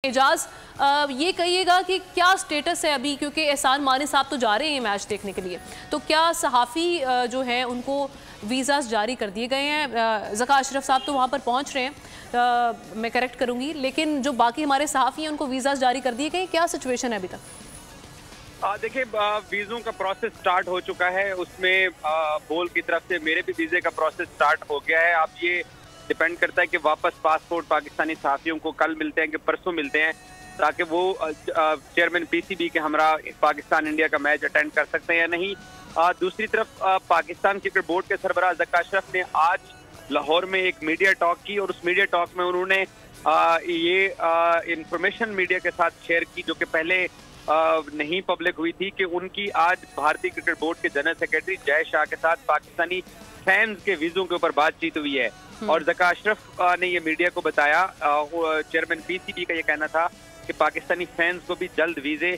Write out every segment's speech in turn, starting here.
एजाज, ये कहिएगा कि क्या स्टेटस है अभी, क्योंकि एहसान मानी साहब तो जा रहे हैं मैच देखने के लिए, तो क्या सहाफ़ी जो हैं उनको वीज़ास जारी कर दिए गए हैं? ज़का अशरफ साहब तो वहाँ पर पहुँच रहे हैं, मैं करेक्ट करूँगी, लेकिन जो बाकी हमारे सहाफ़ी हैं उनको वीज़ास जारी कर दिए गए, क्या सिचुएशन है अभी तक? देखिए, वीज़ों का प्रोसेस स्टार्ट हो चुका है। उसमें बोल की तरफ से मेरे भी वीज़े का प्रोसेस स्टार्ट हो गया है। अब ये डिपेंड करता है कि वापस पासपोर्ट पाकिस्तानी सहाफ़ियों को कल मिलते हैं कि परसों मिलते हैं, ताकि वो चेयरमैन पीसीबी के हमरा पाकिस्तान इंडिया का मैच अटेंड कर सकते हैं या नहीं। दूसरी तरफ पाकिस्तान क्रिकेट बोर्ड के सरबराह ज़का अशरफ ने आज लाहौर में एक मीडिया टॉक की और उस मीडिया टॉक में उन्होंने ये इंफॉर्मेशन मीडिया के साथ शेयर की, जो कि पहले नहीं पब्लिक हुई थी, कि उनकी आज भारतीय क्रिकेट बोर्ड के जनरल सेक्रेटरी जय शाह के साथ पाकिस्तानी फैंस के वीज़ों के ऊपर बातचीत हुई है। और ज़का अशरफ ने ये मीडिया को बताया, चेयरमैन पीसीबी का ये कहना था कि पाकिस्तानी फैंस को भी जल्द वीज़े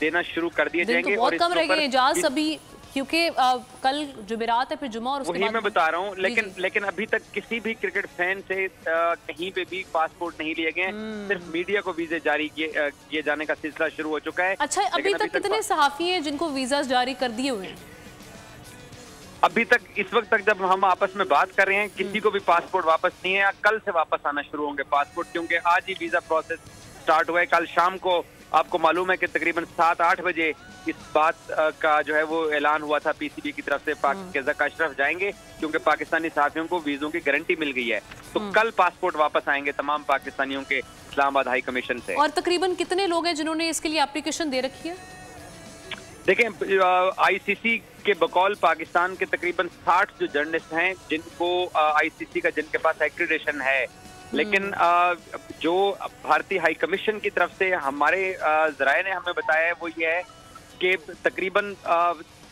देना शुरू कर दिए जाएंगे। बहुत कम रह गए इजाज़ अभी, क्योंकि कल जुमेरात है, फिर जुमा, और उसके वही मैं बता रहा हूँ। लेकिन अभी तक किसी भी क्रिकेट फैन से कहीं पे भी पासपोर्ट नहीं लिए गए, सिर्फ मीडिया को वीजे जारी किए जाने का सिलसिला शुरू हो चुका है। अच्छा, अभी तक कितने सहाफ़ी हैं जिनको वीजा जारी कर दिए हुए हैं? अभी तक इस वक्त तक जब हम आपस में बात कर रहे हैं, किसी को भी पासपोर्ट वापस नहीं है। कल से वापस आना शुरू होंगे पासपोर्ट, क्योंकि आज ही वीजा प्रोसेस स्टार्ट हुआ है। कल शाम को आपको मालूम है कि तकरीबन 7-8 बजे इस बात का जो है वो ऐलान हुआ था पीसीबी की तरफ से कि ज़का अशरफ जाएंगे, क्योंकि पाकिस्तानी सहाफ़ियों को वीज़ों की गारंटी मिल गई है। तो कल पासपोर्ट वापस आएंगे तमाम पाकिस्तानियों के इस्लामाबाद हाई कमीशन से। और तकरीबन कितने लोग हैं जिन्होंने इसके लिए एप्लीकेशन दे रखी है? देखें, आईसीसी के बकौल पाकिस्तान के तकरीबन 60 जो जर्नलिस्ट हैं जिनको आईसीसी का जिनके पास एक्रेडिटेशन है, लेकिन जो भारतीय हाई कमीशन की तरफ से हमारे ज़राए ने हमें बताया है वो ये है कि तकरीबन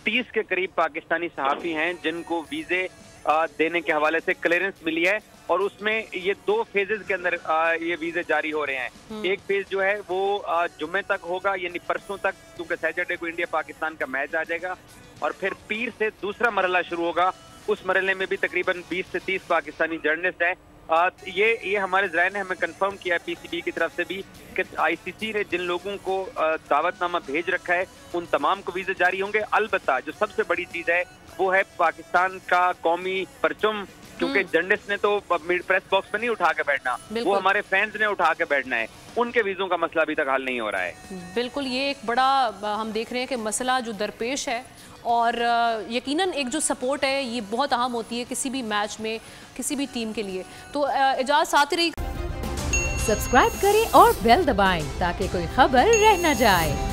30 के करीब पाकिस्तानी सहाफ़ी हैं जिनको वीज़े देने के हवाले से क्लियरेंस मिली है, और उसमें ये 2 फेजेस के अंदर ये वीज़े जारी हो रहे हैं। एक फेज जो है वो जुम्मे तक होगा, यानी परसों तक, क्योंकि सैटरडे को इंडिया पाकिस्तान का मैच आ जाएगा, और फिर पीर से दूसरा मरहला शुरू होगा। उस मरहले में भी तकरीबन 20 से 30 पाकिस्तानी जर्नलिस्ट हैं। ये हमारे ज़राए ने हमें कंफर्म किया है पीसीबी की तरफ से भी कि आईसीसी ने जिन लोगों को दावतनामा भेज रखा है उन तमाम को वीज़े जारी होंगे। अलबत्ता जो सबसे बड़ी चीज़ है वो है पाकिस्तान का कौमी परचम, क्योंकि जर्नलिस्ट ने तो प्रेस बॉक्स में नहीं उठा के बैठना, वो हमारे फैंस ने उठा के बैठना है। उनके वीज़ों का मसला अभी तक हल नहीं हो रहा है। बिल्कुल, ये एक बड़ा हम देख रहे हैं कि मसला जो दरपेश है, और यकीनन एक जो सपोर्ट है ये बहुत अहम होती है किसी भी मैच में, किसी भी टीम के लिए। तो एजाज साथ ही रही, सब्सक्राइब करें और बेल दबाएं ताकि कोई खबर रह न जाए।